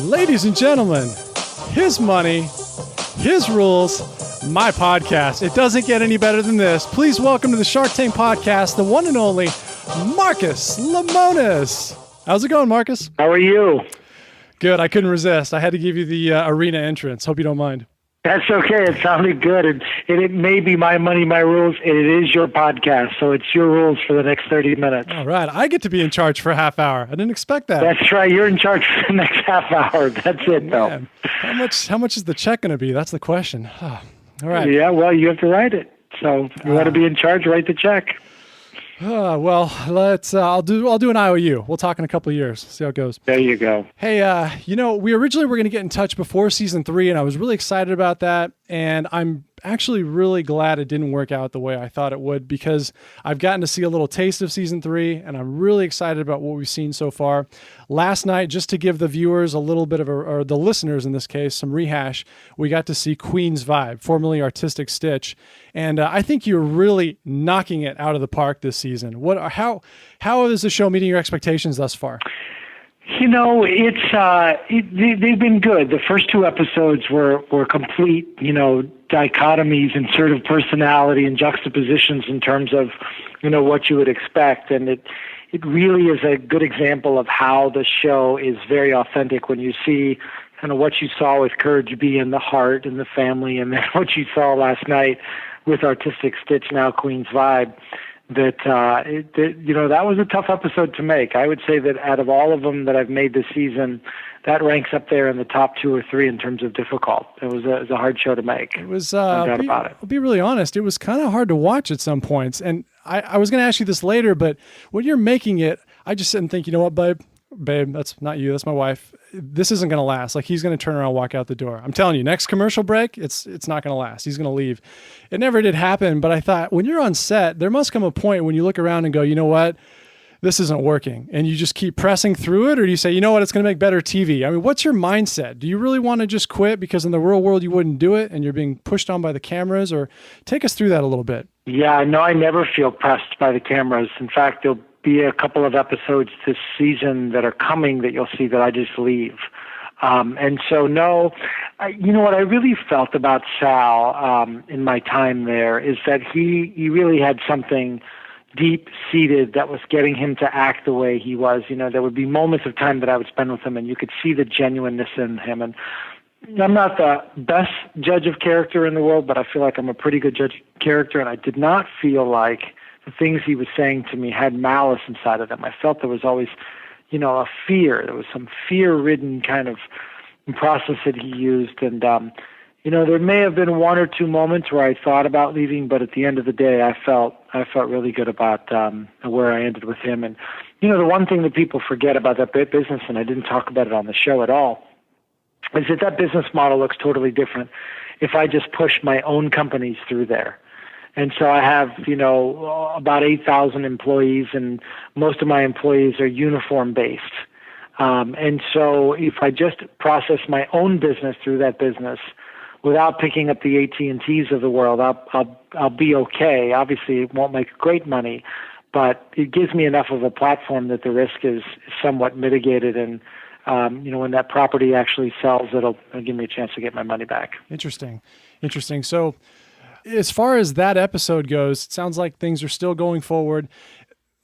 Ladies and gentlemen, his money, his rules, my podcast. It doesn't get any better than this. Please welcome to the Shark Tank podcast, the one and only Marcus Lemonis. How's it going, Marcus? How are you? Good. I couldn't resist. I had to give you the arena entrance. Hope you don't mind. That's okay. It sounded good. And it may be my money, my rules, and it is your podcast. So it's your rules for the next 30 minutes. All right. I get to be in charge for a half hour. I didn't expect that. That's right. You're in charge for the next half hour. That's it, though. Man. How much is the check going to be? That's the question. All right. Yeah, well, you have to write it. So if you want to be in charge, write the check. Well, let's. I'll do an IOU. We'll talk in a couple of years. See how it goes. There you go. Hey, we originally were going to get in touch before season 3, and I was really excited about that. And I'm actually really glad it didn't work out the way I thought it would, because I've gotten to see a little taste of season 3, and I'm really excited about what we've seen so far. Last night, just to give the viewers a little bit of or the listeners in this case, some rehash, we got to see Queen's Vibe, formerly Artistic Stitch. And I think you're really knocking it out of the park this season. How is the show meeting your expectations thus far? You know, they've been good. The first 2 episodes were complete, dichotomies and sort of personality and juxtapositions in terms of, what you would expect. And it really is a good example of how the show is very authentic when you see kind of what you saw with Courage B and the heart and the family, and then what you saw last night with Artistic Stitch, now Queen's Vibe. That was a tough episode to make. I would say that out of all of them that I've made this season, that ranks up there in the top 2 or 3 in terms of difficult. It was a hard show to make. It was. No doubt about it. I'll be really honest. It was kind of hard to watch at some points, and I was going to ask you this later, but when you're making it, I just sit and think, you know what, babe, that's not you, that's my wife. This isn't going to last. Like, he's going to turn around and walk out the door. I'm telling you, next commercial break, it's not going to last. He's going to leave. It never did happen, but I thought when you're on set, there must come a point when you look around and go, you know what, this isn't working. And you just keep pressing through it, or do you say, you know what, it's going to make better TV? I mean, what's your mindset? Do you really want to just quit because in the real world you wouldn't do it and you're being pushed on by the cameras? Or take us through that a little bit. Yeah, no, I never feel pressed by the cameras. In fact, there'll be a couple of episodes this season that are coming that you'll see that I just leave. And so, no, what I really felt about Sal in my time there is that he really had something deep-seated that was getting him to act the way he was. There would be moments of time that I would spend with him, and you could see the genuineness in him. And I'm not the best judge of character in the world, but I feel like I'm a pretty good judge of character, and I did not feel like the things he was saying to me had malice inside of them. I felt there was always, a fear. There was some fear-ridden kind of process that he used. And, there may have been 1 or 2 moments where I thought about leaving, but at the end of the day, I felt really good about where I ended with him. And, the one thing that people forget about that business, and I didn't talk about it on the show at all, is that business model looks totally different if I just push my own companies through there. And so I have, about 8,000 employees, and most of my employees are uniform-based. And so if I just process my own business through that business without picking up the AT&Ts of the world, I'll be okay. Obviously, it won't make great money, but it gives me enough of a platform that the risk is somewhat mitigated. And when that property actually sells, it'll give me a chance to get my money back. Interesting. So, as far as that episode goes, it sounds like things are still going forward.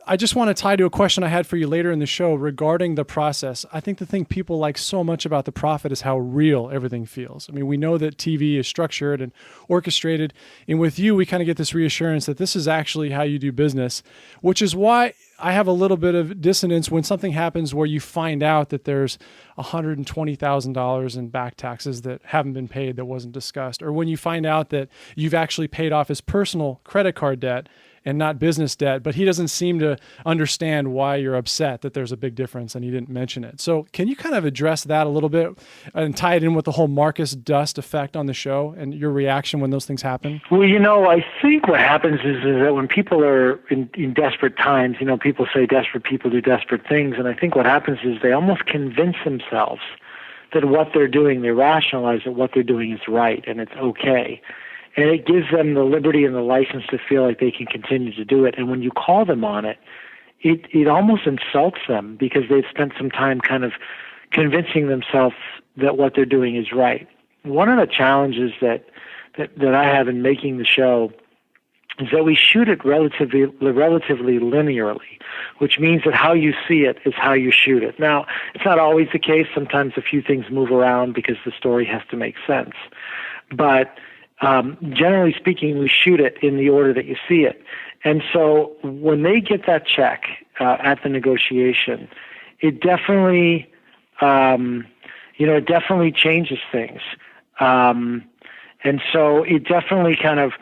I just want to tie to a question I had for you later in the show regarding the process. I think the thing people like so much about The Prophet is how real everything feels. I mean, we know that TV is structured and orchestrated, and with you, we kind of get this reassurance that this is actually how you do business, which is why I have a little bit of dissonance when something happens where you find out that there's $120,000 in back taxes that haven't been paid, that wasn't discussed, or when you find out that you've actually paid off his personal credit card debt and not business debt, but he doesn't seem to understand why you're upset that there's a big difference and he didn't mention it. So can you kind of address that a little bit and tie it in with the whole Marcus Dust effect on the show and your reaction when those things happen? Well, I think what happens is that when people are in desperate times, people say desperate people do desperate things, and I think what happens is they almost convince themselves that what they're doing, they rationalize that what they're doing is right and it's okay. And it gives them the liberty and the license to feel like they can continue to do it. And when you call them on it, it almost insults them because they've spent some time kind of convincing themselves that what they're doing is right. One of the challenges that I have in making the show is that we shoot it relatively linearly, which means that how you see it is how you shoot it. Now, it's not always the case. Sometimes a few things move around because the story has to make sense. But generally speaking, we shoot it in the order that you see it. And so when they get that check at the negotiation, it definitely, it definitely changes things. And so it definitely kind of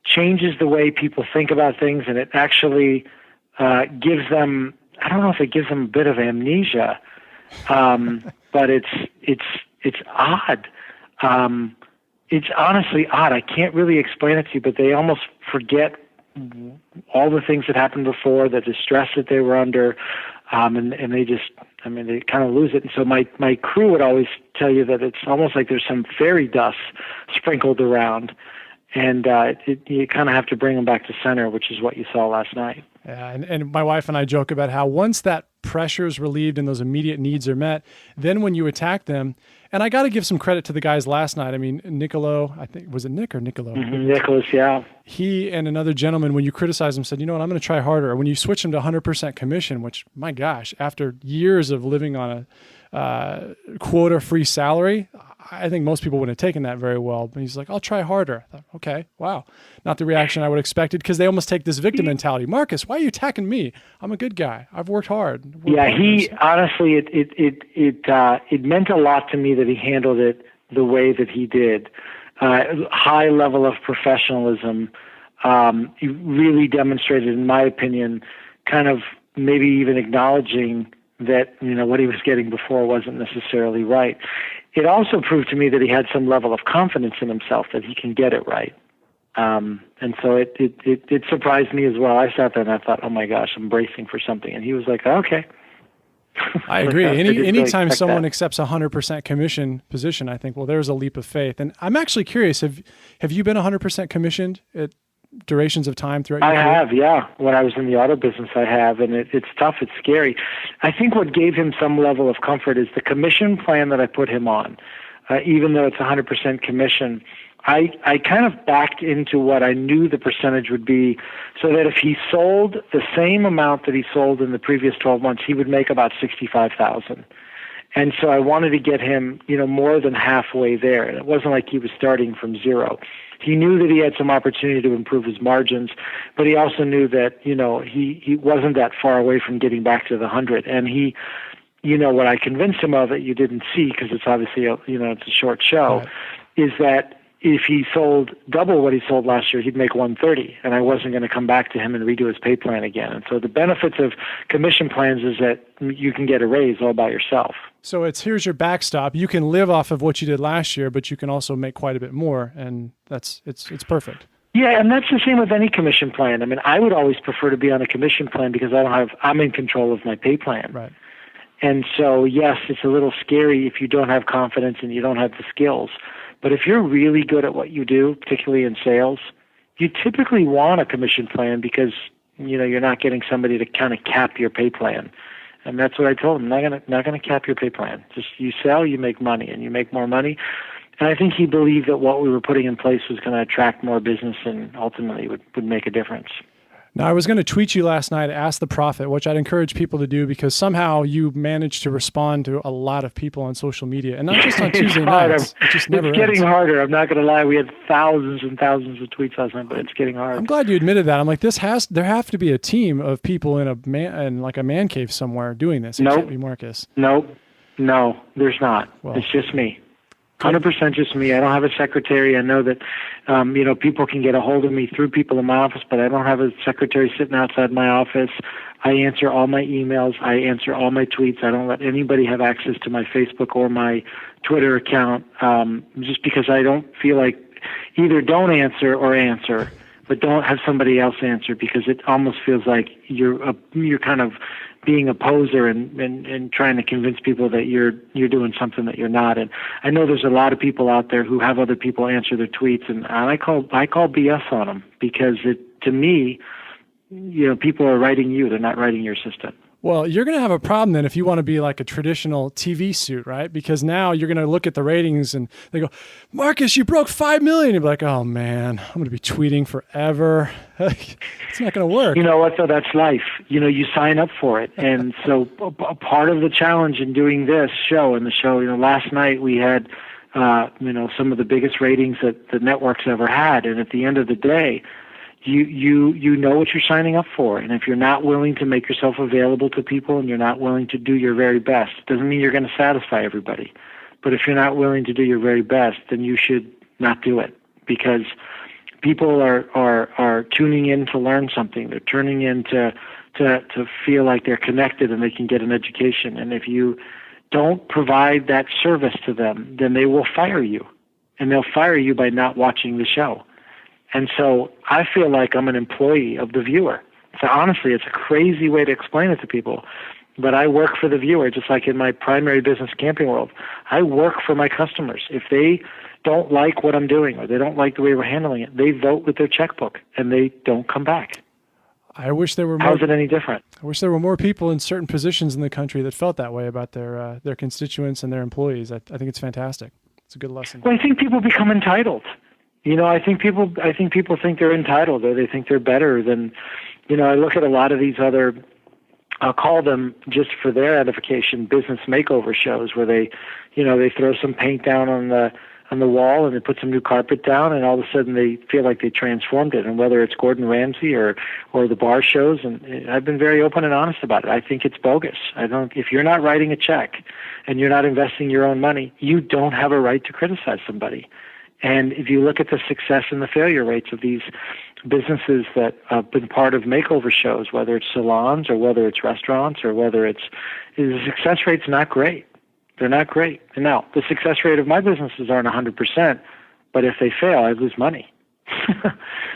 changes the way people think about things, and it actually gives them, I don't know if it gives them a bit of amnesia, but it's odd. It's honestly odd. I can't really explain it to you, but they almost forget all the things that happened before, the distress that they were under, and they just, they kind of lose it. And so my crew would always tell you that it's almost like there's some fairy dust sprinkled around, and you kind of have to bring them back to center, which is what you saw last night. Yeah, and my wife and I joke about how once that pressure is relieved and those immediate needs are met, then when you attack them, and I got to give some credit to the guys last night. I mean, Nicolo, I think, was it Nick or Nicolo? Mm-hmm, Nicholas, yeah. He and another gentleman, when you criticize him, said, you know what, I'm going to try harder. When you switch him to 100% commission, which, my gosh, after years of living on a quota-free salary, I think most people wouldn't have taken that very well. But he's like, I'll try harder. I thought, okay, wow. Not the reaction I would have expected, because they almost take this victim mentality. Marcus, why are you attacking me? I'm a good guy. I've worked hard. He honestly, it meant a lot to me that he handled it the way that he did. High level of professionalism. He really demonstrated, in my opinion, kind of maybe even acknowledging that, what he was getting before wasn't necessarily right. It also proved to me that he had some level of confidence in himself that he can get it right. And so it surprised me as well. I sat there and I thought, oh my gosh, I'm bracing for something. And he was like, okay. I agree. Anytime someone accepts 100% commission position, I think, well, there's a leap of faith. And I'm actually curious, have you been 100% commissioned at durations of time throughout your career? I have, yeah. When I was in the auto business, I have, and it's tough, it's scary. I think what gave him some level of comfort is the commission plan that I put him on. Even though it's 100% commission, I kind of backed into what I knew the percentage would be, so that if he sold the same amount that he sold in the previous 12 months, he would make about $65,000. And so I wanted to get him, more than halfway there. And it wasn't like he was starting from zero. He knew that he had some opportunity to improve his margins, but he also knew that, he wasn't that far away from getting back to the 100. And he, what I convinced him of that you didn't see, because it's obviously, it's a short show, right, is that if he sold double what he sold last year, he'd make 130, and I wasn't going to come back to him and redo his pay plan again. And so the benefits of commission plans is that you can get a raise all by yourself. So here's your backstop. You can live off of what you did last year, but you can also make quite a bit more, and it's perfect. Yeah, and that's the same with any commission plan. I would always prefer to be on a commission plan because I'm in control of my pay plan. Right. And so, yes, it's a little scary if you don't have confidence and you don't have the skills. But if you're really good at what you do, particularly in sales, you typically want a commission plan because, you're not getting somebody to kind of cap your pay plan. And that's what I told him. I'm not gonna cap your pay plan. Just you sell, you make money, and you make more money. And I think he believed that what we were putting in place was going to attract more business and ultimately would make a difference. Now, I was going to tweet you last night, Ask the Prophet, which I'd encourage people to do because somehow you managed to respond to a lot of people on social media, and not just on Tuesday nights. It's getting harder. I'm not going to lie. We had thousands and thousands of tweets last night, but it's getting hard. I'm glad you admitted that. I'm like, there have to be a team of people in a man cave somewhere doing this. It can't be Marcus. No, there's not. Well, it's just me. 100% just me. I don't have a secretary. I know that, people can get a hold of me through people in my office, but I don't have a secretary sitting outside my office. I answer all my emails. I answer all my tweets. I don't let anybody have access to my Facebook or my Twitter account, just because I don't feel like either don't answer or answer, but don't have somebody else answer, because it almost feels like you're kind of being a poser and trying to convince people that you're doing something that you're not. And I know there's a lot of people out there who have other people answer their tweets, and I call BS on them, because to me, people are writing you, they're not writing your system. Well, you're going to have a problem then if you want to be like a traditional TV suit, right? Because now you're going to look at the ratings and they go, Marcus, you broke 5 million. You'll be like, oh man, I'm going to be tweeting forever. It's not going to work. You know what, though? That's life. You sign up for it. And so a part of the challenge in doing this show, last night we had, some of the biggest ratings that the network's ever had. And at the end of the day, you know what you're signing up for. And if you're not willing to make yourself available to people and you're not willing to do your very best, it doesn't mean you're going to satisfy everybody. But if you're not willing to do your very best, then you should not do it, because people are tuning in to learn something. They're tuning in to feel like they're connected and they can get an education. And if you don't provide that service to them, then they will fire you. And they'll fire you by not watching the show. And so I feel like I'm an employee of the viewer. So honestly, it's a crazy way to explain it to people. But I work for the viewer, just like in my primary business, Camping World. I work for my customers. If they don't like what I'm doing or they don't like the way we're handling it, they vote with their checkbook and they don't come back. I wish there were more. How's it any different? I wish there were more people in certain positions in the country that felt that way about their constituents and their employees. I think it's fantastic. It's a good lesson. Well, I think people become entitled. I think people think they're entitled, or they think they're better than, I look at a lot of these other, I'll call them, just for their edification, business makeover shows where they throw some paint down on the wall and they put some new carpet down and all of a sudden they feel like they transformed it. And whether it's Gordon Ramsay or the bar shows, and I've been very open and honest about it. I think it's bogus. If you're not writing a check and you're not investing your own money, you don't have a right to criticize somebody. And if you look at the success and the failure rates of these businesses that have been part of makeover shows, whether it's salons or whether it's restaurants or whether the success rate's not great. They're not great. And now, the success rate of my businesses aren't 100%, but if they fail, I lose money.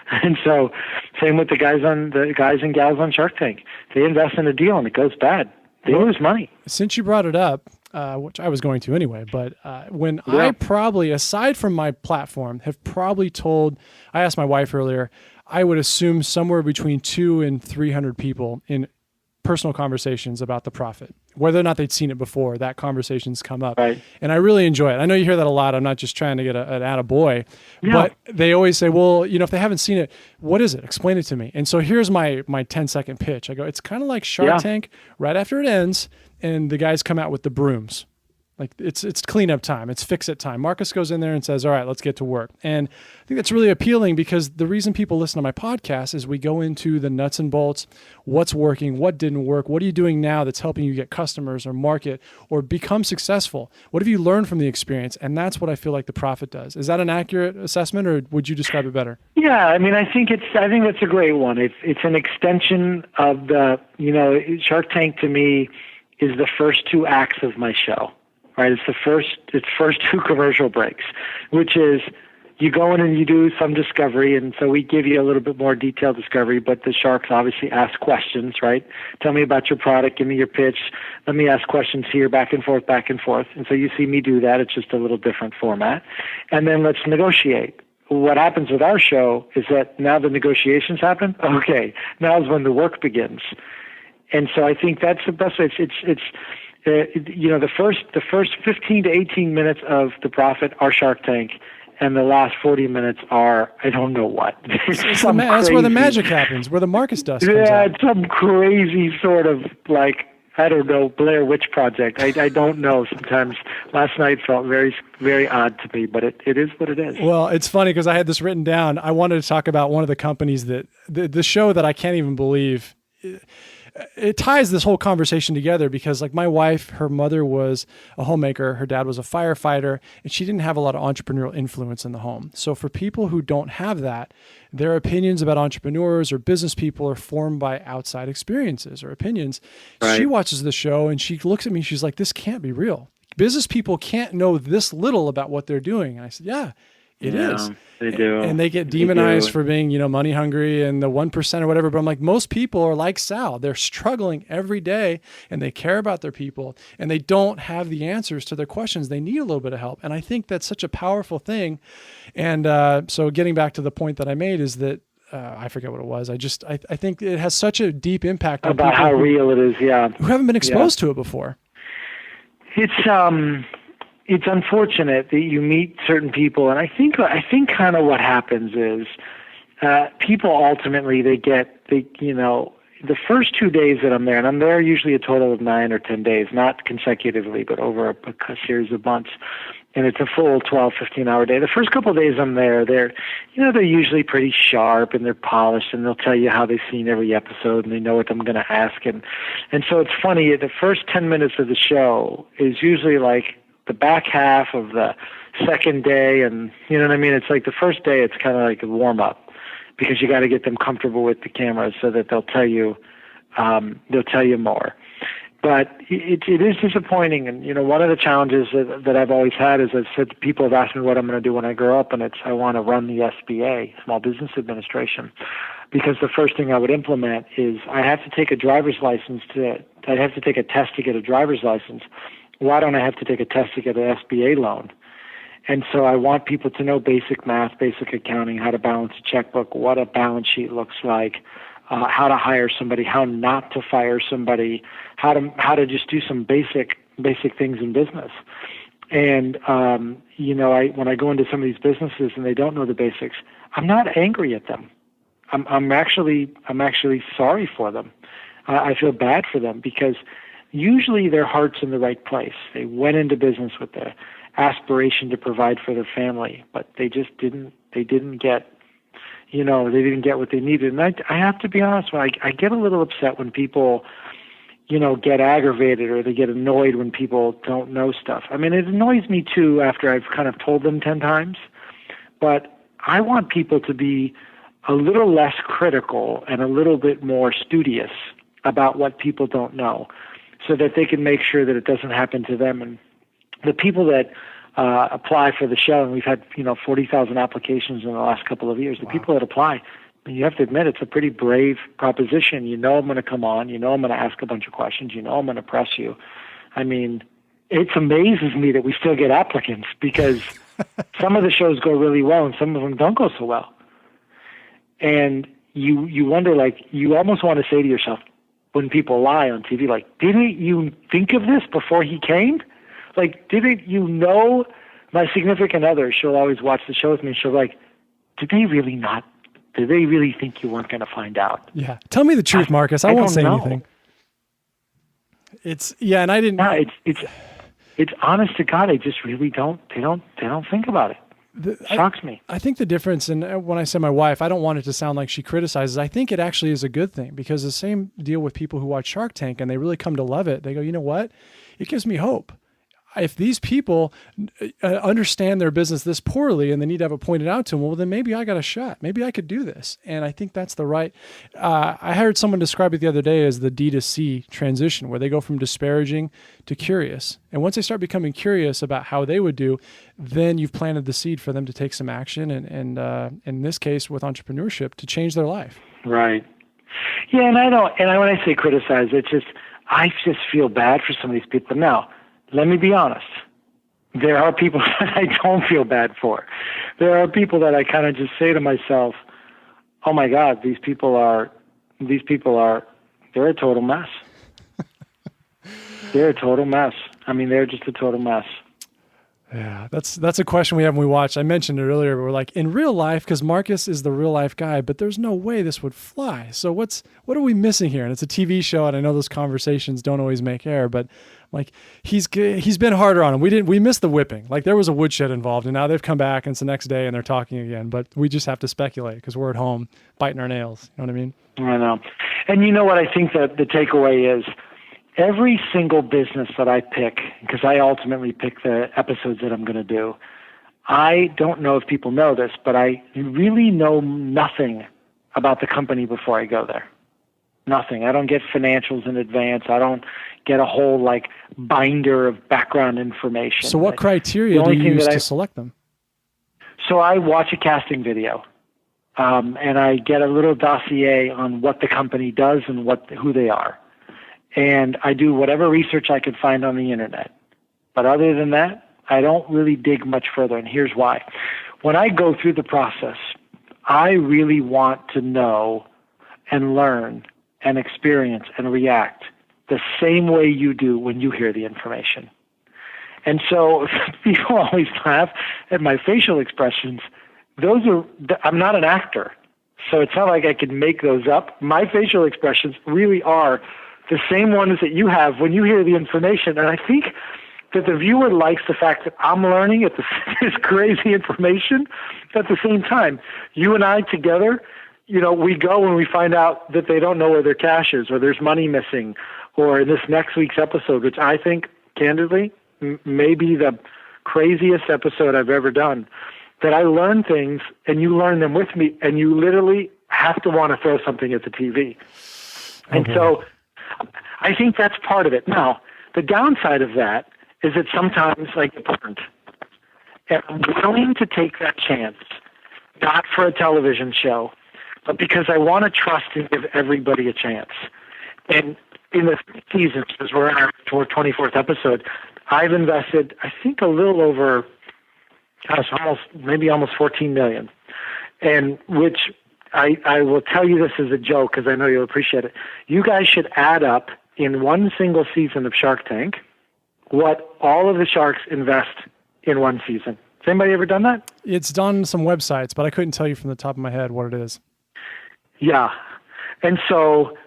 And so, same with the guys and gals on Shark Tank. They invest in a deal and it goes bad. They lose money. Since you brought it up, which I was going to anyway, but I probably, aside from my platform, have probably told, I asked my wife earlier, I would assume somewhere between 200 and 300 people in personal conversations about the profit. Whether or not they'd seen it before, that conversation's come up. Right. And I really enjoy it. I know you hear that a lot. I'm not just trying to get an attaboy, but they always say, well, if they haven't seen it, what is it? Explain it to me. And so here's my 10-second pitch. I go, it's kind of like Shark Tank right after it ends and the guys come out with the brooms. Like it's cleanup time. It's fix-it time. Marcus goes in there and says, all right, let's get to work. And I think that's really appealing because the reason people listen to my podcast is we go into the nuts and bolts, what's working, what didn't work, what are you doing now that's helping you get customers or market or become successful? What have you learned from the experience? And that's what I feel like the Profit does. Is that an accurate assessment or would you describe it better? Yeah, I mean, I think that's a great one. It's an extension of Shark Tank to me is the first two acts of my show. Right, it's first two commercial breaks, which is you go in and you do some discovery, and so we give you a little bit more detailed discovery, but the sharks obviously ask questions, right? Tell me about your product, give me your pitch, let me ask questions here, back and forth, and so you see me do that. It's just a little different format. And then let's negotiate. What happens with our show is that now the negotiations happen. Okay, now is when the work begins. And so I think that's the best way. The first 15 to 18 minutes of the Profit are Shark Tank, and the last 40 minutes are I don't know what. That's where the magic happens, where the Marcus dust comes out. It's some crazy sort of like, I don't know, Blair Witch Project. I don't know. Sometimes last night felt very, very odd to me, but it is what it is. Well, it's funny because I had this written down. I wanted to talk about one of the companies that the show that I can't even believe. It ties this whole conversation together because like my wife, her mother was a homemaker, her dad was a firefighter, and she didn't have a lot of entrepreneurial influence in the home. So for people who don't have that, their opinions about entrepreneurs or business people are formed by outside experiences or opinions. Right. She watches the show and she looks at me, she's like, this can't be real. Business people can't know this little about what they're doing. And I said, yeah, it is. They do. And they get demonized for being, money hungry and the 1% or whatever. But I'm like, most people are like Sal. They're struggling every day and they care about their people and they don't have the answers to their questions. They need a little bit of help. And I think that's such a powerful thing. And so getting back to the point that I made is that I forget what it was. I think it has such a deep impact on about people how real it is. Yeah, who haven't been exposed to it before. It's unfortunate that you meet certain people, and I think kind of what happens is people ultimately the first 2 days that I'm there, and I'm there usually a total of 9 or 10 days, not consecutively, but over a series of months. And it's a full 12, 15-hour day. The first couple of days I'm there, they're usually pretty sharp and they're polished, and they'll tell you how they've seen every episode and they know what I'm going to ask. And so it's funny, the first 10 minutes of the show is usually like the back half of the second day, and you know what I mean? It's like the first day, it's kind of like a warm-up, because you got to get them comfortable with the cameras so that they'll tell you more. But it is disappointing, and one of the challenges that I've always had is I've said people have asked me what I'm going to do when I grow up, and it's I want to run the SBA, Small Business Administration, because the first thing I would implement is I have to take a driver's license I have to take a test to get a driver's license. Why don't I have to take a test to get an SBA loan? And so I want people to know basic math, basic accounting, how to balance a checkbook, what a balance sheet looks like, how to hire somebody, how not to fire somebody, how to just do some basic things in business. And when I go into some of these businesses and they don't know the basics, I'm not angry at them. I'm actually sorry for them. I feel bad for them, because usually their heart's in the right place. They went into business with the aspiration to provide for their family, but they just didn't get what they needed. And I have to be honest, I get a little upset when people, get aggravated, or they get annoyed when people don't know stuff. I mean, it annoys me too after I've kind of told them 10 times, but I want people to be a little less critical and a little bit more studious about what people don't know, so that they can make sure that it doesn't happen to them. And the people that apply for the show, and we've had 40,000 applications in the last couple of years. The people that apply, you have to admit, it's a pretty brave proposition. I'm going to come on. I'm going to ask a bunch of questions. I'm going to press you. I mean, it amazes me that we still get applicants, because some of the shows go really well and some of them don't go so well. And you wonder, you almost want to say to yourself, when people lie on TV, didn't you think of this before he came? Didn't you know? My significant other, she'll always watch the show with me, and she'll be like, did they really think you weren't going to find out? Yeah. Tell me the truth, Marcus. I won't say anything. And I didn't. No, it's honest to God. They just really don't think about it. It shocks me. I think the difference, and when I say my wife, I don't want it to sound like she criticizes. I think it actually is a good thing, because the same deal with people who watch Shark Tank and they really come to love it. They go, you know what? It gives me hope. If these people understand their business this poorly and they need to have it pointed out to them, well, then maybe I got a shot. Maybe I could do this. And I think that's the right. I heard someone describe it the other day as the D to C transition, where they go from disparaging to curious. And once they start becoming curious about how they would do, then you've planted the seed for them to take some action. And in this case, with entrepreneurship, to change their life. Right. Yeah. And when I say criticize, I just feel bad for some of these people. Now, let me be honest. There are people that I don't feel bad for. There are people that I kind of just say to myself, oh my God, these people are, they're a total mess. They're a total mess. I mean, they're just a total mess. Yeah, that's a question we have when we watch. I mentioned it earlier, but we're like, in real life, because Marcus is the real life guy, but there's no way this would fly. So what are we missing here? And it's a TV show, and I know those conversations don't always make air, but he's been harder on him. We missed the whipping. There was a woodshed involved, and now they've come back, and it's the next day, and they're talking again. But we just have to speculate because we're at home biting our nails. You know what I mean? I know. And you know what I think that the takeaway is? Every single business that I pick, because I ultimately pick the episodes that I'm going to do, I don't know if people know this, but I really know nothing about the company before I go there. Nothing. I don't get financials in advance. I don't get a whole binder of background information. So what criteria do you use to select them? So I watch a casting video, and I get a little dossier on what the company does and who they are. And I do whatever research I could find on the internet. But other than that, I don't really dig much further. And here's why. When I go through the process, I really want to know and learn and experience and react the same way you do when you hear the information. And so people always laugh at my facial expressions. I'm not an actor, so it's not like I could make those up. My facial expressions really are the same ones that you have when you hear the information. And I think that the viewer likes the fact that I'm learning at this crazy information. At the same time, you and I together, we go and we find out that they don't know where their cash is, or there's money missing, or in this next week's episode, which I think, candidly, may be the craziest episode I've ever done, that I learn things and you learn them with me, and you literally have to want to throw something at the TV. And so I think that's part of it. Now, the downside of that is that sometimes I get burned. And I'm willing to take that chance, not for a television show, but because I want to trust and give everybody a chance. And in the 3 seasons, because we're in our 24th episode, I've invested, I think, a little over, almost 14 million. And which I will tell you this as a joke, because I know you'll appreciate it. You guys should add up in one single season of Shark Tank what all of the sharks invest in one season. Has anybody ever done that? It's done some websites, but I couldn't tell you from the top of my head what it is. Yeah. And so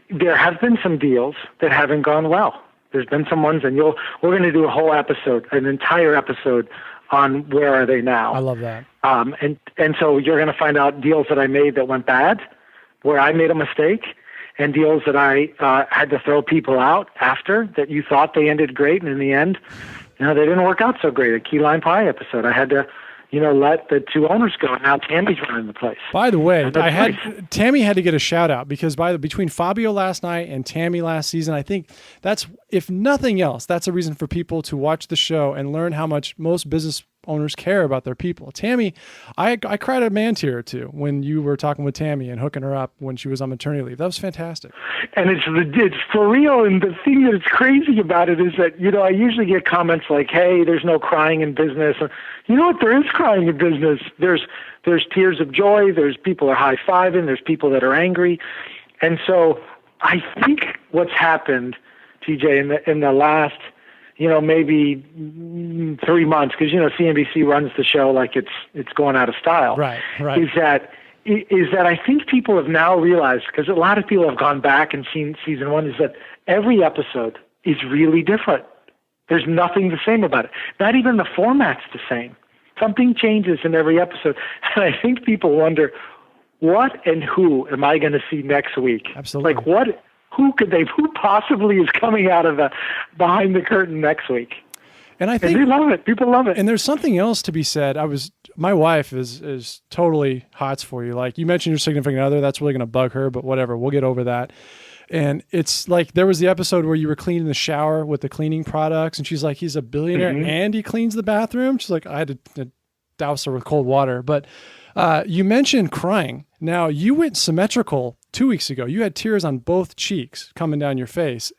there have been some deals that haven't gone well. There's been some ones, and we're going to do a whole episode, an entire episode on where are they now. I love that. And so you're going to find out deals that I made that went bad, where I made a mistake, and deals that I had to throw people out after that you thought they ended great, and in the end, they didn't work out so great. A key lime pie episode, I had to, let the 2 owners go, and now Tammy's running the place. By the way, Tammy had to get a shout out, because between Fabio last night and Tammy last season, I think that's, if nothing else, that's a reason for people to watch the show and learn how much most business owners care about their people. Tammy, I cried a man tear or two when you were talking with Tammy and hooking her up when she was on maternity leave. That was fantastic. And it's for real. And the thing that's crazy about it is that, I usually get comments like, hey, there's no crying in business. You know what? There is crying in business. There's tears of joy. There's people are high-fiving. There's people that are angry. And so I think what's happened, TJ, in the last, maybe 3 months, because, CNBC runs the show like it's going out of style. Right. Is that I think people have now realized, because a lot of people have gone back and seen season 1, is that every episode is really different. There's nothing the same about it. Not even the format's the same. Something changes in every episode. And I think people wonder, what and who am I going to see next week? Absolutely. Like who possibly is coming out of behind the curtain next week? And I think they love it. People love it. And there's something else to be said. My wife is totally hots for you. Like, you mentioned your significant other, that's really going to bug her, but whatever, we'll get over that. And it's like, there was the episode where you were cleaning the shower with the cleaning products, and she's like, he's a billionaire and he cleans the bathroom. She's like, I had to douse her with cold water. But you mentioned crying. Now, you went symmetrical 2 weeks ago. You had tears on both cheeks coming down your face.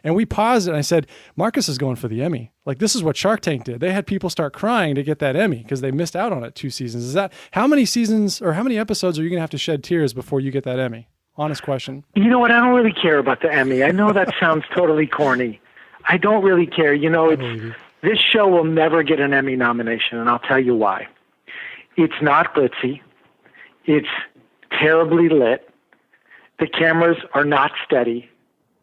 And we paused it, and I said, Marcus is going for the Emmy. Like, this is what Shark Tank did. They had people start crying to get that Emmy because they missed out on it 2 seasons. Is that, how many seasons or how many episodes are you going to have to shed tears before you get that Emmy? Honest question. You know what? I don't really care about the Emmy. I know that sounds totally corny. I don't really care. This show will never get an Emmy nomination, and I'll tell you why. It's not glitzy. It's terribly lit. The cameras are not steady.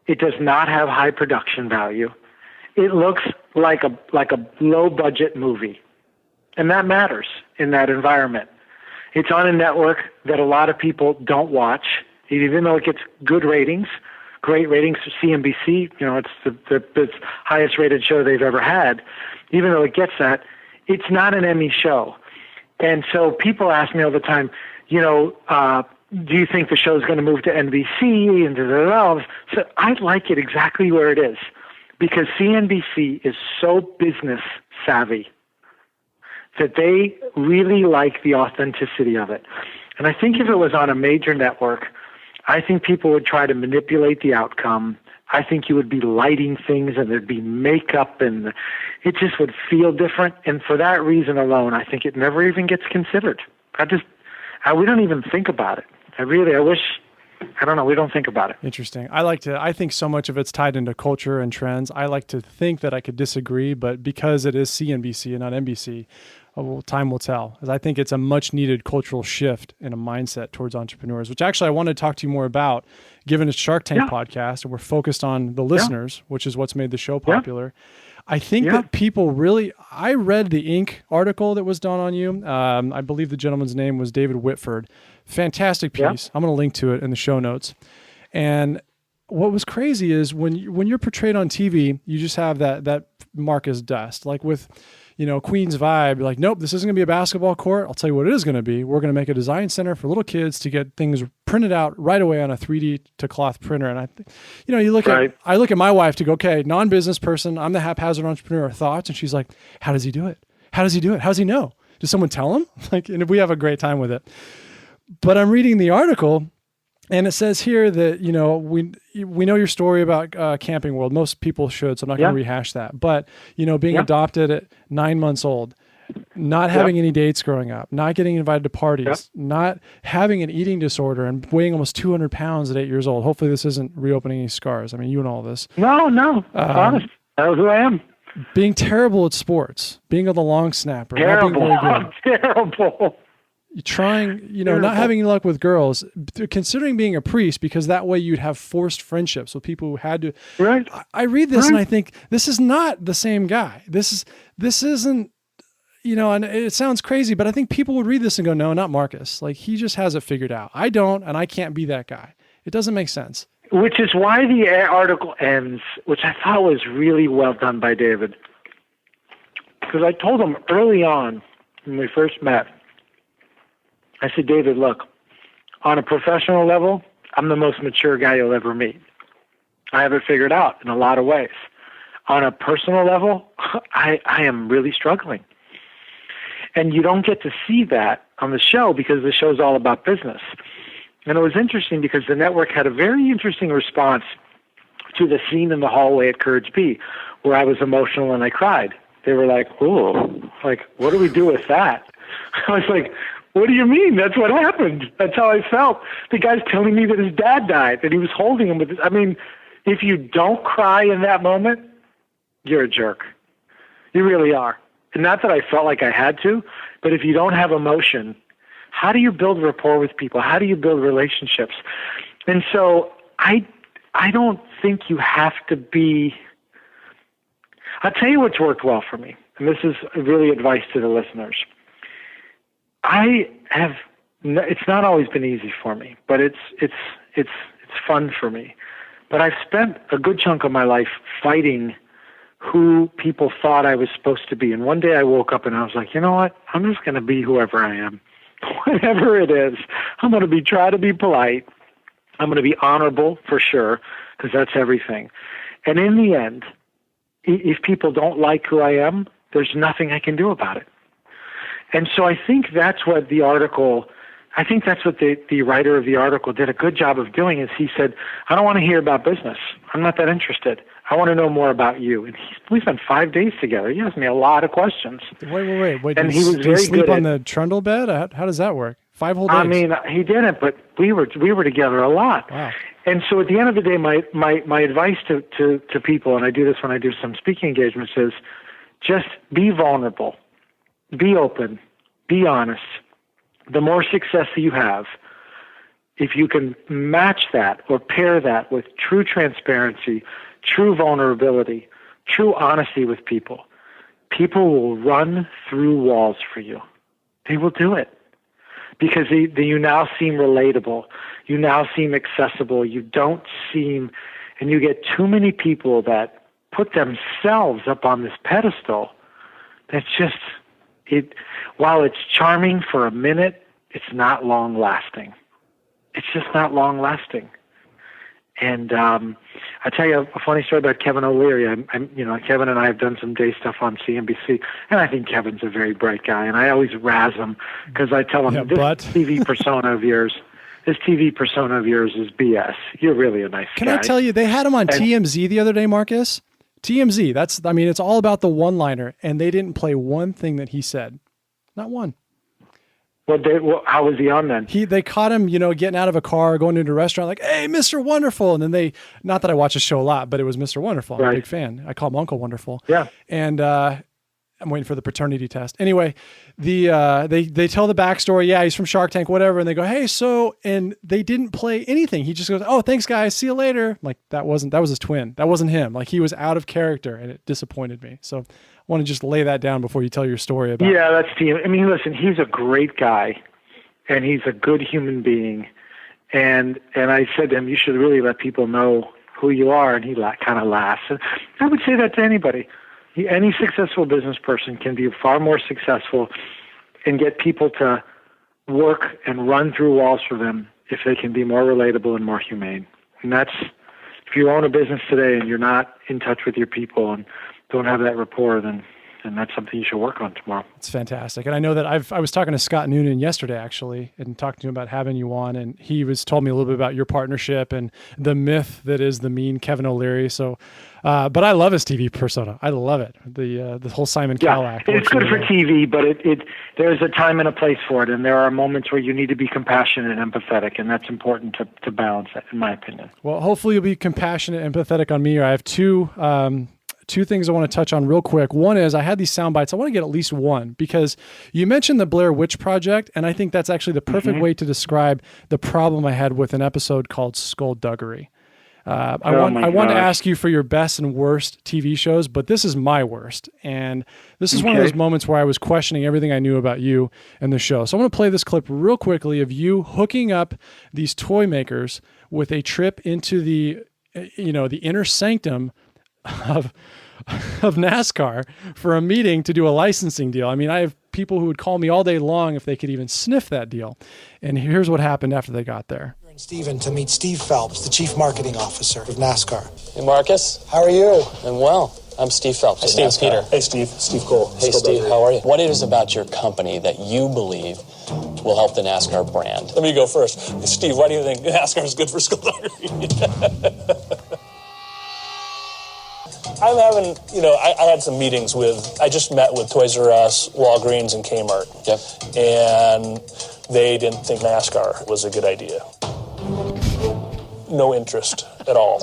It does not have high production value. It looks like a low-budget movie, and that matters in that environment. It's on a network that a lot of people don't watch, even though it gets good ratings, great ratings for CNBC. It's the highest-rated show they've ever had. Even though it gets that, it's not an Emmy show. And so people ask me all the time, do you think the show's going to move to NBC and So I like it exactly where it is, because CNBC is so business savvy that they really like the authenticity of it. And I think if it was on a major network, I think people would try to manipulate the outcome. I think you would be lighting things and there'd be makeup and it just would feel different. And for that reason alone, I think it never even gets considered. we don't even think about it. I wish, I don't know, we don't think about it. Interesting. I think so much of it's tied into culture and trends. I like to think that I could disagree, but because it is CNBC and not NBC, well, time will tell. As I think it's a much needed cultural shift in a mindset towards entrepreneurs, which actually I want to talk to you more about, given it's Shark Tank podcast and we're focused on the listeners, which is what's made the show popular. I think that people really, I read the Inc. article that was done on you. I believe the gentleman's name was David Whitford. Fantastic piece. I'm going to link to it in the show notes. And what was crazy is when you're portrayed on TV, you just have that mark as dust. Like with, Queen's Vibe, you're like, nope, this isn't going to be a basketball court. I'll tell you what it is going to be. We're going to make a design center for little kids to get things printed out right away on a 3D to cloth printer. And I think, I look at my wife to go, okay, non-business person, I'm the haphazard entrepreneur of thoughts. And she's like, how does he do it? How does he do it? How does he know? Does someone tell him? And we have a great time with it. But I'm reading the article, and it says here that, we know your story about Camping World. Most people should, so I'm not going to rehash that. But, being adopted at 9 months old, not having any dates growing up, not getting invited to parties, not having an eating disorder, and weighing almost 200 pounds at 8 years old. Hopefully this isn't reopening any scars. I mean, you and all this. No. Honest. That was who I am. Being terrible at sports, being the long snapper. Terrible. Not being very good. Terrible. Trying, not having any luck with girls, considering being a priest, because that way you'd have forced friendships with people who had to. Right. I read this and I think this is not the same guy. This isn't, and it sounds crazy, but I think people would read this and go, no, not Marcus. Like he just has it figured out. I don't, and I can't be that guy. It doesn't make sense. Which is why the article ends, which I thought was really well done by David. Because I told him early on when we first met, I said, David, look, on a professional level, I'm the most mature guy you'll ever meet. I have it figured out in a lot of ways. On a personal level, I am really struggling. And you don't get to see that on the show because the show's all about business. And it was interesting because the network had a very interesting response to the scene in the hallway at Courage B where I was emotional and I cried. They were like, "Ooh, like, what do we do with that?" I was like, what do you mean? That's what happened. That's how I felt. The guy's telling me that his dad died, that he was holding him with his, I mean, if you don't cry in that moment, you're a jerk. You really are. And not that I felt like I had to, but if you don't have emotion, how do you build rapport with people? How do you build relationships? And so I don't think you have to be, I'll tell you what's worked well for me. And this is really advice to the listeners. It's not always been easy for me, but it's fun for me. But I've spent a good chunk of my life fighting who people thought I was supposed to be. And one day I woke up and I was like, you know what? I'm just going to be whoever I am, whatever it is. I'm going to try to be polite. I'm going to be honorable for sure, because that's everything. And in the end, if people don't like who I am, there's nothing I can do about it. And so I think that's what the writer of the article did a good job of doing is he said, I don't want to hear about business. I'm not that interested. I want to know more about you. And we spent 5 days together. He asked me a lot of questions. Wait. And he was did very he sleep good on the trundle bed? How does that work? 5 whole days? I mean, he didn't, but we were together a lot. Wow. And so at the end of the day, my advice to people, and I do this when I do some speaking engagements, is just be vulnerable. Be open, be honest. The more success that you have, if you can match that or pair that with true transparency, true vulnerability, true honesty with people, people will run through walls for you. They will do it because you now seem relatable. You now seem accessible. You don't seem, and you get too many people that put themselves up on this pedestal. That's just, while it's charming for a minute, it's not long lasting. It's just not long lasting. And I'll tell you a funny story about Kevin O'Leary. Kevin and I have done some day stuff on CNBC, and I think Kevin's a very bright guy. And I always razz him because I tell him, TV persona of yours is BS. You're really a nice guy. Can I tell you, they had him on TMZ the other day, Marcus. TMZ, it's all about the one-liner, and they didn't play one thing that he said. Not one. How was he on then? They caught him, getting out of a car, going into a restaurant, like, "Hey, Mr. Wonderful," and then not that I watch the show a lot, but it was Mr. Wonderful. I'm a big fan. I call him Uncle Wonderful. Yeah, and I'm waiting for the paternity test. Anyway, they tell the backstory. Yeah, he's from Shark Tank, whatever. And they go, "Hey, so," and they didn't play anything. He just goes, "Oh, thanks, guys. See you later." Like that was his twin. That wasn't him. Like he was out of character, and it disappointed me. So I want to just lay that down before you tell your story about. Yeah, that's Steve. I mean, listen, he's a great guy, and he's a good human being. And I said to him, "You should really let people know who you are." And he kind of laughs. And I would say that to anybody. Any successful business person can be far more successful and get people to work and run through walls for them if they can be more relatable and more humane. And that's, if you own a business today and you're not in touch with your people and don't have that rapport, then that's something you should work on tomorrow. It's fantastic. And I know that I was talking to Scott Noonan yesterday, actually, and talking to him about having you on. And he told me a little bit about your partnership and the myth that is the mean Kevin O'Leary. So, but I love his TV persona. I love it. The whole Simon Cowell act. It's good for TV, but there's a time and a place for it. And there are moments where you need to be compassionate and empathetic. And that's important to balance that, in my opinion. Well, hopefully you'll be compassionate and empathetic on me. I have two things I want to touch on real quick. One is I had these sound bites. I want to get at least one because you mentioned the Blair Witch Project, and I think that's actually the perfect way to describe the problem I had with an episode called Skullduggery. I want to ask you for your best and worst TV shows, but this is my worst. And this is one of those moments where I was questioning everything I knew about you and the show. So I'm going to play this clip real quickly of you hooking up these toy makers with a trip into the inner sanctum of NASCAR for a meeting to do a licensing deal. I mean, I have people who would call me all day long if they could even sniff that deal. And here's what happened after they got there. Steven to meet Steve Phelps, the Chief Marketing Officer of NASCAR. Hey, Marcus. How are you? I'm well. I'm Steve Phelps. Hey, Steve. Peter. Hey, Steve. Steve Cole. Hey, Steve. How are you? What is it about your company that you believe will help the NASCAR brand? Let me go first. Hey, Steve, why do you think NASCAR is good for skullduggery? I'm having, I had some meetings I just met with Toys R Us, Walgreens, and Kmart. Yep. And they didn't think NASCAR was a good idea. No interest at all.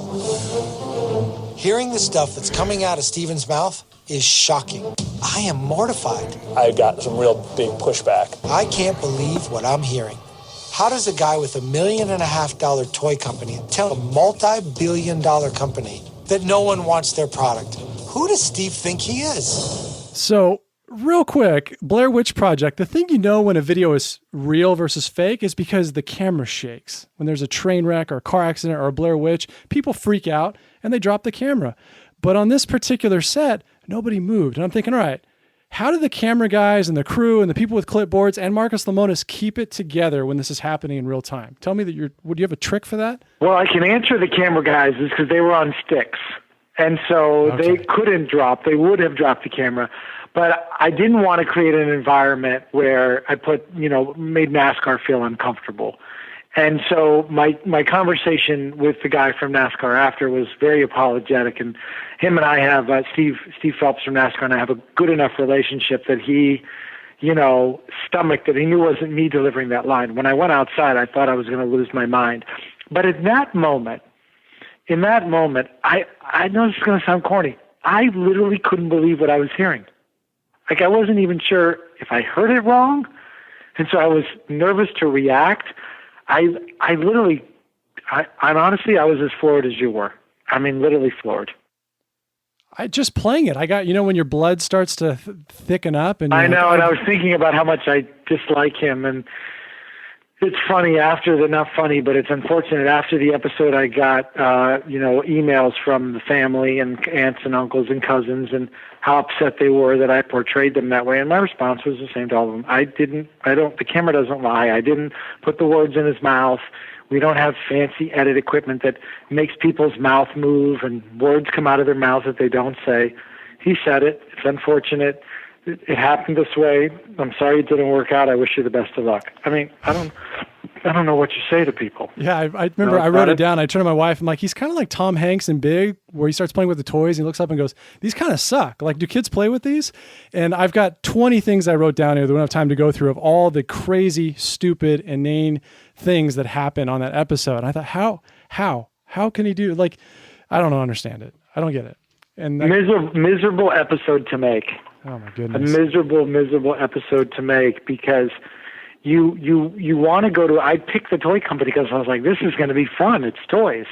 Hearing the stuff that's coming out of Steven's mouth is shocking. I am mortified. I got some real big pushback. I can't believe what I'm hearing. How does a guy with $1.5 million toy company tell a multi-billion-dollar company that no one wants their product? Who does Steve think he is? So real quick, Blair Witch Project, the thing you know when a video is real versus fake is because the camera shakes. When there's a train wreck or a car accident or a Blair Witch, people freak out and they drop the camera. But on this particular set, nobody moved. And I'm thinking, all right, how do the camera guys and the crew and the people with clipboards and Marcus Lemonis keep it together when this is happening in real time? Tell me would you have a trick for that? Well, I can answer the camera guys is because they were on sticks. And so they couldn't drop. They would have dropped the camera. But I didn't want to create an environment where I made NASCAR feel uncomfortable. And so my conversation with the guy from NASCAR after was very apologetic. And him and I have, Steve Phelps from NASCAR and I have a good enough relationship that he, stomached it. He knew it wasn't me delivering that line. When I went outside, I thought I was going to lose my mind. But in that moment, I know this is going to sound corny. I literally couldn't believe what I was hearing. Like I wasn't even sure if I heard it wrong. And so I was nervous to react. Honestly, I was as floored as you were. I mean, literally floored. I just playing it. I got, when your blood starts to thicken up. And I know, and I was thinking about how much I dislike him. And it's funny not funny, but it's unfortunate. After the episode, I got, emails from the family and aunts and uncles and cousins and how upset they were that I portrayed them that way. And my response was the same to all of them. The camera doesn't lie. I didn't put the words in his mouth. We don't have fancy edit equipment that makes people's mouth move and words come out of their mouth that they don't say. He said it. It's unfortunate. it happened this way. I'm sorry it didn't work out. I wish you the best of luck. I mean, I don't know what you say to people. Yeah, I remember I wrote it down. I turned to my wife. I'm like, he's kind of like Tom Hanks in Big, where he starts playing with the toys. And he looks up and goes, these kind of suck. Like, do kids play with these? And I've got 20 things I wrote down here that we don't have time to go through of all the crazy, stupid, inane things that happen on that episode. And I thought, how can he do? Like, I don't understand it. I don't get it. And miserable episode to make. Oh my goodness. A miserable episode to make, because you want to go to, I picked the toy company because I was like, this is going to be fun. It's toys.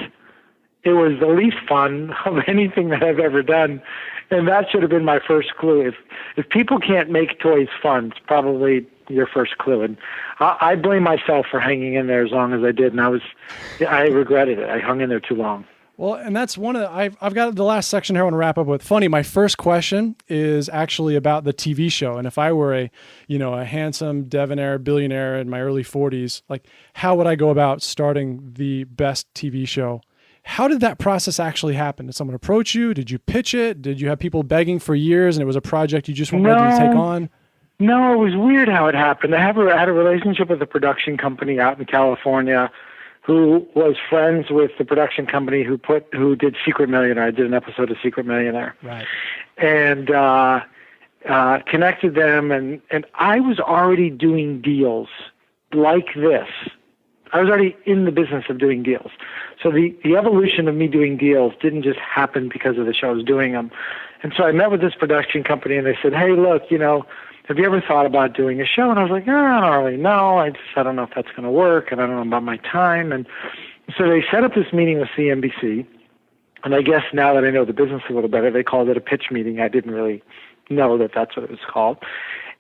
It was the least fun of anything that I've ever done. And that should have been my first clue. If people can't make toys fun, it's probably your first clue. And I blame myself for hanging in there as long as I did. And I regretted it. I hung in there too long. Well, and that's one of I've got the last section here I want to wrap up with. Funny, my first question is actually about the TV show. And if I were a handsome debonair billionaire in my early 40s, like, how would I go about starting the best TV show? How did that process actually happen? Did someone approach you? Did you pitch it? Did you have people begging for years and it was a project you just weren't ready to take on? No, it was weird how it happened. I had a relationship with a production company out in California who was friends with the production company who did Secret Millionaire. I did an episode of Secret Millionaire. Right. And connected them, and I was already doing deals like this. I was already in the business of doing deals. So the evolution of me doing deals didn't just happen because of the show. I was doing them. And so I met with this production company, and they said, hey, look, have you ever thought about doing a show? And I was like, I don't really know. I don't know if that's going to work, and I don't know about my time. And so they set up this meeting with CNBC, and I guess now that I know the business a little better, they called it a pitch meeting. I didn't really know that that's what it was called.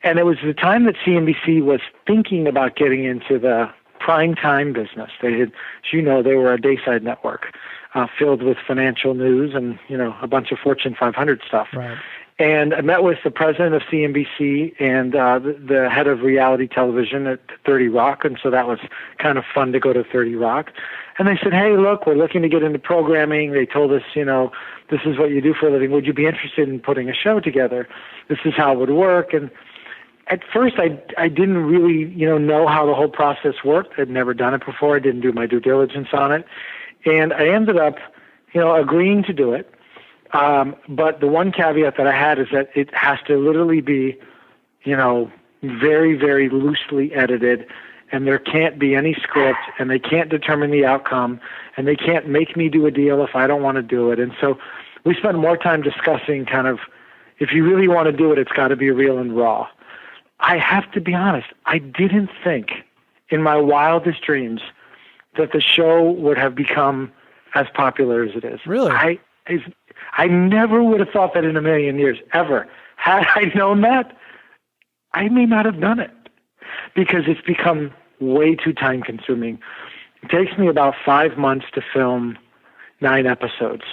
And it was the time that CNBC was thinking about getting into the prime time business. They had, as you know, they were a dayside network filled with financial news and, a bunch of Fortune 500 stuff. Right. And I met with the president of CNBC and the head of reality television at 30 Rock, and so that was kind of fun to go to 30 Rock. And they said, hey, look, we're looking to get into programming. They told us, this is what you do for a living. Would you be interested in putting a show together? This is how it would work. And at first, I didn't really, know how the whole process worked. I'd never done it before. I didn't do my due diligence on it. And I ended up, agreeing to do it. But the one caveat that I had is that it has to literally be, very, very loosely edited, and there can't be any script, and they can't determine the outcome, and they can't make me do a deal if I don't want to do it. And so we spent more time discussing kind of, if you really want to do it, it's got to be real and raw. I have to be honest, I didn't think in my wildest dreams that the show would have become as popular as it is. Really? I never would have thought that in a million years, ever. Had I known that, I may not have done it, because it's become way too time consuming. It takes me about 5 months to film 9 episodes.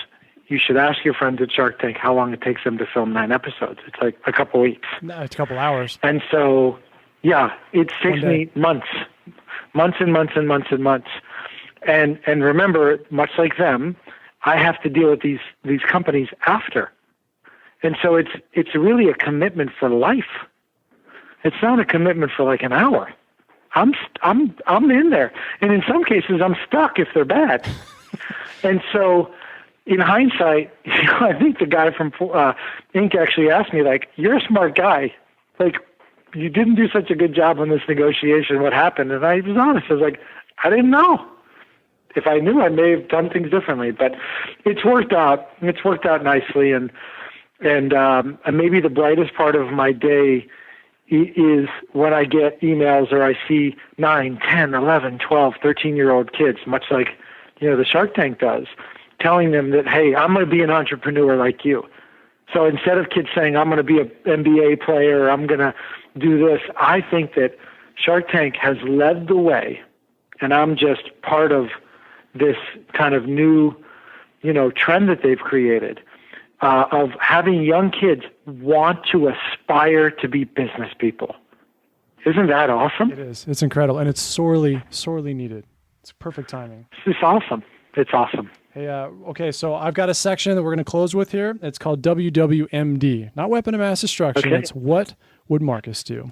You should ask your friends at Shark Tank how long it takes them to film 9 episodes. It's like a couple weeks. No, it's a couple hours. And so, yeah, it takes me months and months and months and months. And remember, much like them, I have to deal with these companies after. And so it's really a commitment for life. It's not a commitment for like an hour. I'm in there. And in some cases, I'm stuck if they're bad. And so in hindsight, I think the guy from Inc. actually asked me, like, you're a smart guy. Like, you didn't do such a good job on this negotiation. What happened? And I was honest. I was like, I didn't know. If I knew, I may have done things differently. But it's worked out. It's worked out nicely. And maybe the brightest part of my day is when I get emails or I see 9, 10, 11, 12, 13-year-old kids, much like, the Shark Tank does, telling them that, hey, I'm going to be an entrepreneur like you. So instead of kids saying, I'm going to be an NBA player, I'm going to do this, I think that Shark Tank has led the way, and I'm just part of this kind of new, trend that they've created of having young kids want to aspire to be business people. Isn't that awesome? It is. It's incredible, and it's sorely, sorely needed. It's perfect timing. It's just awesome. It's awesome. Hey, okay, so I've got a section that we're going to close with here. It's called WWMD, not weapon of mass destruction. Okay. It's what would Marcus do?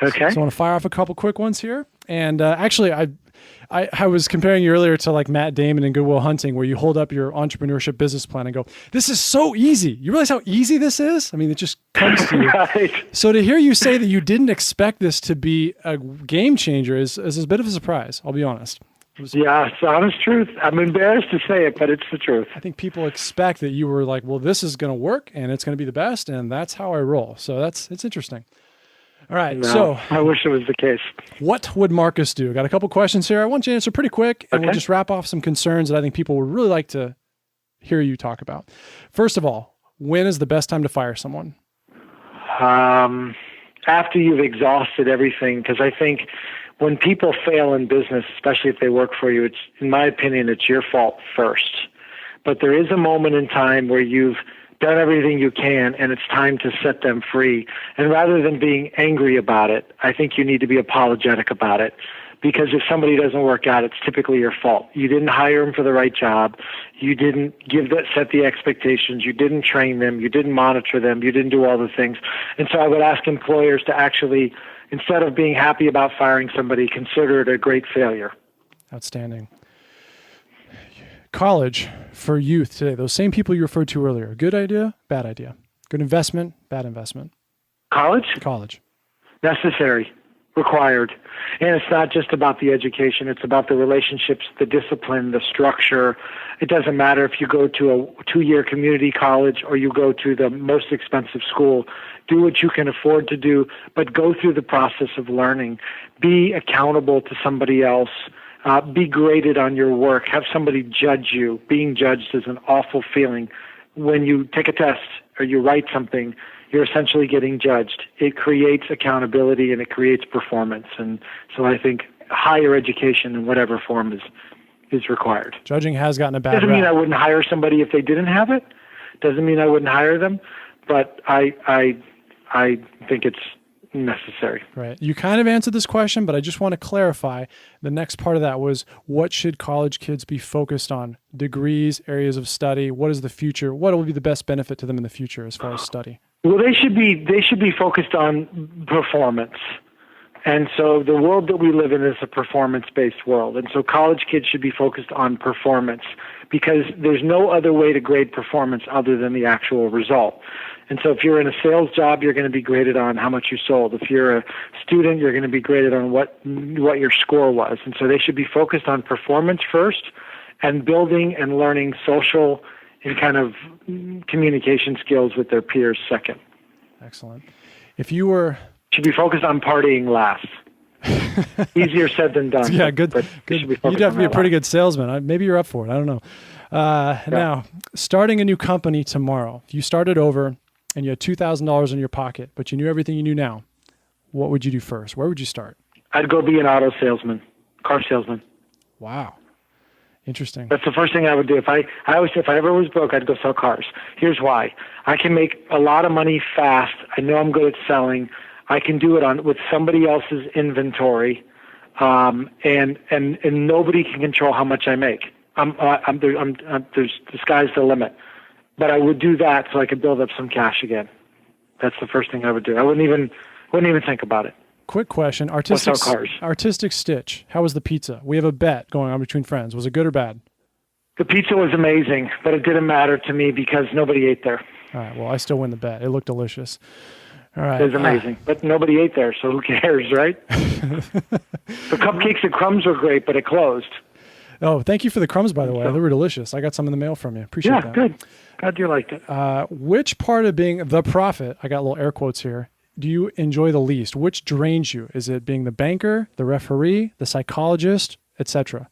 Okay. So I want to fire off a couple quick ones here. And actually, I was comparing you earlier to like Matt Damon in Good Will Hunting, where you hold up your entrepreneurship business plan and go, "This is so easy." You realize how easy this is? I mean, it just comes to you. Right. So to hear you say that you didn't expect this to be a game changer is a bit of a surprise. I'll be honest. Yeah, it's the honest truth. I'm embarrassed to say it, but it's the truth. I think people expect that you were like, well, this is going to work and it's going to be the best, and that's how I roll. So it's interesting. All right. No, So I wish it was the case. what would Marcus do? Got a couple questions here. I want you to answer pretty quick, and we'll Okay. just wrap off some concerns that I think people would really like to hear you talk about. First of all, when is the best time to fire someone? After you've exhausted everything, because I think when people fail in business, especially if they work for you, it's, in my opinion, it's your fault first. But there is a moment in time where you've done everything you can and it's time to set them free. And rather than being angry about it, I think you need to be apologetic about it. Because if somebody doesn't work out, it's typically your fault. You didn't hire them for the right job. You didn't set the expectations. You didn't train them. You didn't monitor them. You didn't do all the things. And so I would ask employers to actually, instead of being happy about firing somebody, consider it a great failure. Outstanding. College for youth today, those same people you referred to earlier. Good idea, bad idea. Good investment, bad investment. College? Necessary. Required. And it's not just about the education. It's about the relationships, the discipline, the structure. It doesn't matter if you go to a 2-year community college or you go to the most expensive school. Do what you can afford to do, but go through the process of learning. Be accountable to somebody else. Be graded on your work. Have somebody judge you. Being judged is an awful feeling. When you take a test or you write something, you're essentially getting judged. It creates accountability and it creates performance. And so I think higher education in whatever form is required. Judging has gotten a bad Doesn't mean rap. I wouldn't hire somebody if they didn't have it. Doesn't mean I wouldn't hire them. But I think it's necessary. Right. You kind of answered this question, but I just want to clarify. The next part of that was, what should college kids be focused on? Degrees, areas of study. What is the future? What will be the best benefit to them in the future as far as study? Well, they should be focused on performance. And so the world that we live in is a performance-based world. And so college kids should be focused on performance because there's no other way to grade performance other than the actual result. And so if you're in a sales job, you're going to be graded on how much you sold. If you're a student, you're going to be graded on what your score was. And so they should be focused on performance first and building and learning social and kind of communication skills with their peers second. Excellent. If you were... Should be focused on partying last. Easier said than done. Yeah, good. But Good. should be You'd focused have to on be a that pretty last. good salesman. Maybe you're up for it. I don't know. Now, starting a new company tomorrow, if you started over and you had $2,000 in your pocket, but you knew everything you knew now, what would you do first? Where would you start? I'd go be an auto salesman, car salesman. Wow. Interesting. That's the first thing I would do. If I ever was broke, I'd go sell cars. Here's why. I can make a lot of money fast. I know I'm good at selling. I can do it with somebody else's inventory, and nobody can control how much I make. The sky's the limit. But I would do that so I could build up some cash again. That's the first thing I would do. I wouldn't even think about it. Quick question. sell cars. Artistic Stitch. How was the pizza? We have a bet going on between friends. Was it good or bad? The pizza was amazing, but it didn't matter to me because nobody ate there. All right. Well, I still win the bet. It looked delicious. All right. It was amazing, but nobody ate there, so who cares, right? The cupcakes and crumbs were great, but it closed. Oh, thank you for the crumbs, by the way. They were delicious. I got some in the mail from you. Appreciate Yeah, that. good. Glad you liked it. Which part of being the prophet, I got little air quotes here, do you enjoy the least? Which drains you? Is it being the banker, the referee, the psychologist, etc.?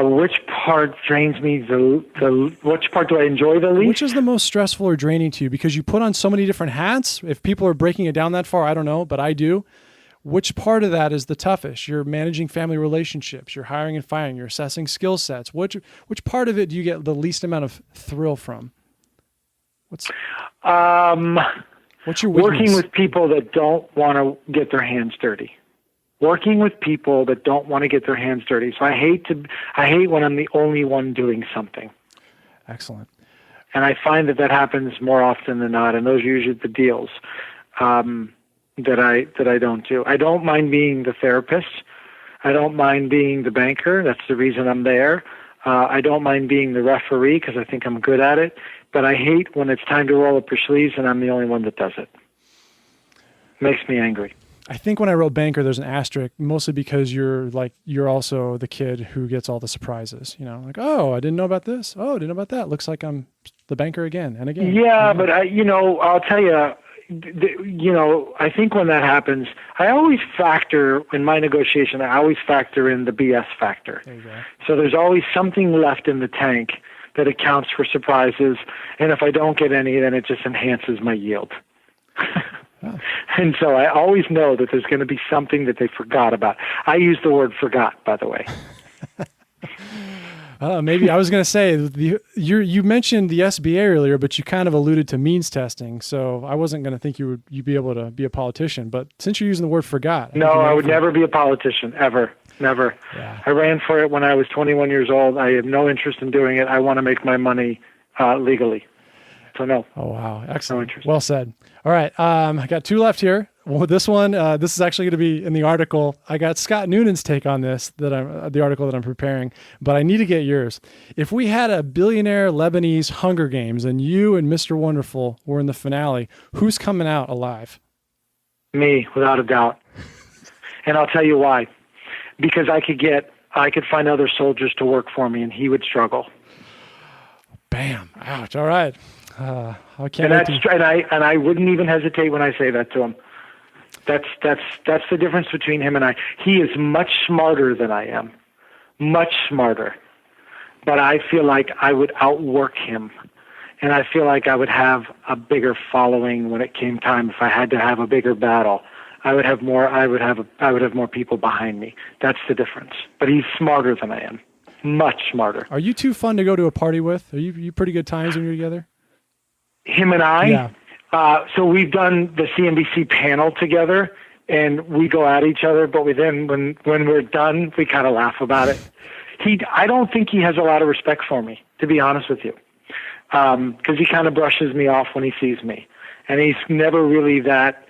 Which part drains me? Which part do I enjoy the least? Which is the most stressful or draining to you? Because you put on so many different hats. If people are breaking it down that far, I don't know, but I do. Which part of that is the toughest? You're managing family relationships. You're hiring and firing. You're assessing skill sets. Which part of it do you get the least amount of thrill from? What's your weakness? Working with people that don't want to get their hands dirty. working with people that don't want to get their hands dirty. So I hate when I'm the only one doing something. Excellent. And I find that happens more often than not, and those are usually the deals that I don't do. I don't mind being the therapist. I don't mind being the banker. That's the reason I'm there. I don't mind being the referee because I think I'm good at it. But I hate when it's time to roll up your sleeves and I'm the only one that does it. Makes me angry. I think when I wrote banker, there's an asterisk, mostly because you're also the kid who gets all the surprises. Like, oh, I didn't know about this. Oh, I didn't know about that. Looks like I'm the banker again and again. Yeah, but I'll tell you, I think when that happens, I always factor in my negotiation. I always factor in the BS factor. There you go. So there's always something left in the tank that accounts for surprises, and if I don't get any, then it just enhances my yield. Oh. And so I always know that there's going to be something that they forgot about. I use the word forgot, by the way. Maybe I was going to say you mentioned the SBA earlier, but you kind of alluded to means testing. So I wasn't going to think you'd be able to be a politician. But since you're using the word forgot, I would never be a politician ever. Never. Yeah. I ran for it when I was 21 years old. I have no interest in doing it. I want to make my money legally. So no. Oh wow, excellent. No interest. Well said. All right, I got two left here. Well, this one, this is actually going to be in the article. I got Scott Noonan's take on this, the article that I'm preparing, but I need to get yours. If we had a billionaire Lebanese Hunger Games and you and Mr. Wonderful were in the finale, who's coming out alive? Me, without a doubt. And I'll tell you why. Because I could find other soldiers to work for me, and he would struggle. Bam! Ouch! All right. I can't. And I wouldn't even hesitate when I say that to him. That's the difference between him and I. He is much smarter than I am, much smarter. But I feel like I would outwork him, and I feel like I would have a bigger following when it came time. If I had to have a bigger battle, I would have more. I would have more people behind me. That's the difference. But he's smarter than I am, much smarter. Are you too fun to go to a party with? Are you pretty good times when you're together? Him and I? Yeah. So we've done the CNBC panel together, and we go at each other, but when we're done, we kind of laugh about it. I don't think he has a lot of respect for me, to be honest with you, because he kind of brushes me off when he sees me, and he's never really that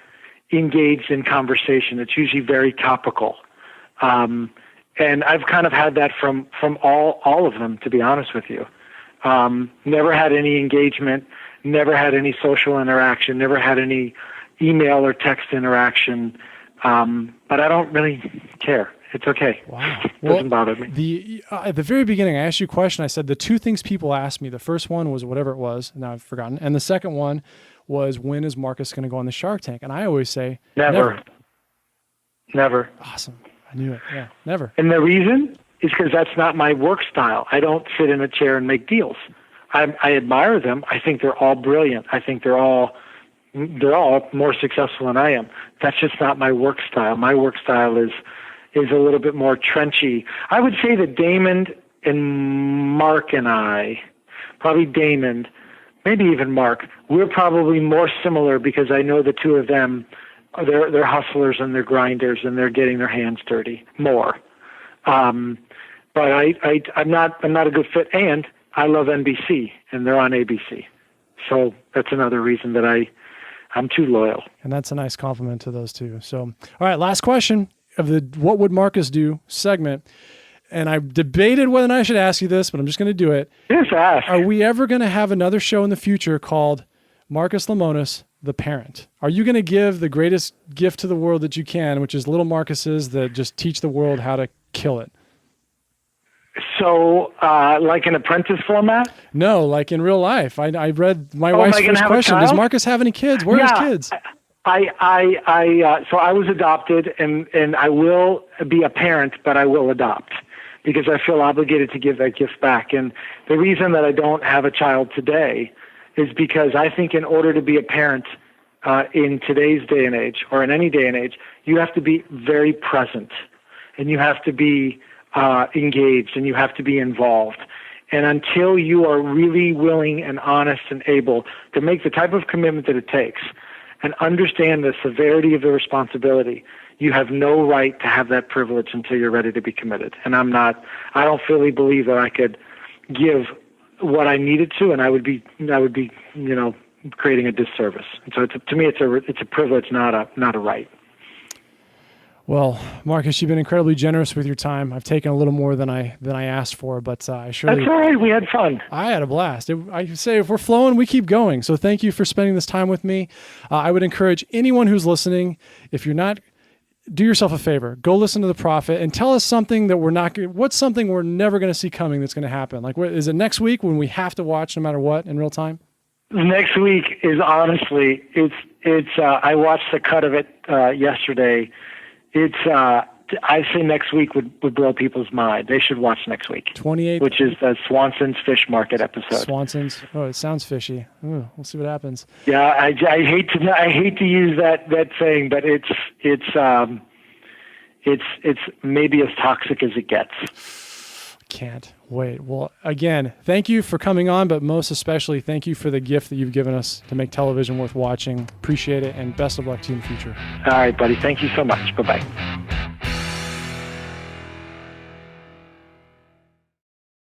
engaged in conversation. It's usually very topical. And I've kind of had that from all of them, to be honest with you. Never had any engagement, never had any social interaction, never had any email or text interaction. But I don't really care. It's okay. Wow. It doesn't bother me. At the very beginning, I asked you a question. I said the two things people asked me. The first one was whatever it was. Now I've forgotten. And the second one was, when is Marcus going to go on the Shark Tank? And I always say, Never. Awesome. I knew it. Yeah, never. And the reason is because that's not my work style. I don't sit in a chair and make deals. I admire them. I think they're all brilliant. I think they're all more successful than I am. That's just not my work style. My work style is a little bit more trenchy. I would say that Damon and Mark and I, probably Damon, maybe even Mark, we're probably more similar because I know the two of them, they're hustlers and they're grinders and they're getting their hands dirty more. But I'm not a good fit, and I love NBC and they're on ABC. So that's another reason that I'm too loyal. And that's a nice compliment to those two. So, all right, last question of the What Would Marcus Do segment. And I debated whether or not I should ask you this, but I'm just going to do it. Just ask. Are we ever going to have another show in the future called Marcus Lemonis, the Parent? Are you going to give the greatest gift to the world that you can, which is little Marcuses that just teach the world how to kill it? So, like an Apprentice format? No, like in real life. I read my wife's first question. Does Marcus have any kids? Where are his kids? So I was adopted, and I will be a parent, but I will adopt because I feel obligated to give that gift back. And the reason that I don't have a child today is because I think in order to be a parent in today's day and age, or in any day and age, you have to be very present, and you have to be engaged, and you have to be involved. And until you are really willing and honest and able to make the type of commitment that it takes and understand the severity of the responsibility, you have no right to have that privilege until you're ready to be committed. And I don't fully believe that I could give what I needed to, and I would be, creating a disservice. And so to me, it's a privilege, not a right. Well, Marcus, you've been incredibly generous with your time. I've taken a little more than I asked for, but I surely... That's all right. We had fun. I had a blast. I say if we're flowing, we keep going. So thank you for spending this time with me. I would encourage anyone who's listening, if you're not, do yourself a favor. Go listen to The Prophet and tell us something that what's something we're never going to see coming that's going to happen? Like, is it next week when we have to watch no matter what in real time? Next week is honestly, I watched the cut of it yesterday. I say next week would blow people's mind. They should watch next week. 28th, which is the Swanson's Fish Market episode. Swanson's. Oh, it sounds fishy. Ooh, we'll see what happens. Yeah, I hate to use that saying, but it's maybe as toxic as it gets. Can't wait. Well, again, thank you for coming on, but most especially thank you for the gift that you've given us to make television worth watching. Appreciate it, and best of luck to you in the future. All right, buddy. Thank you so much. Bye-bye.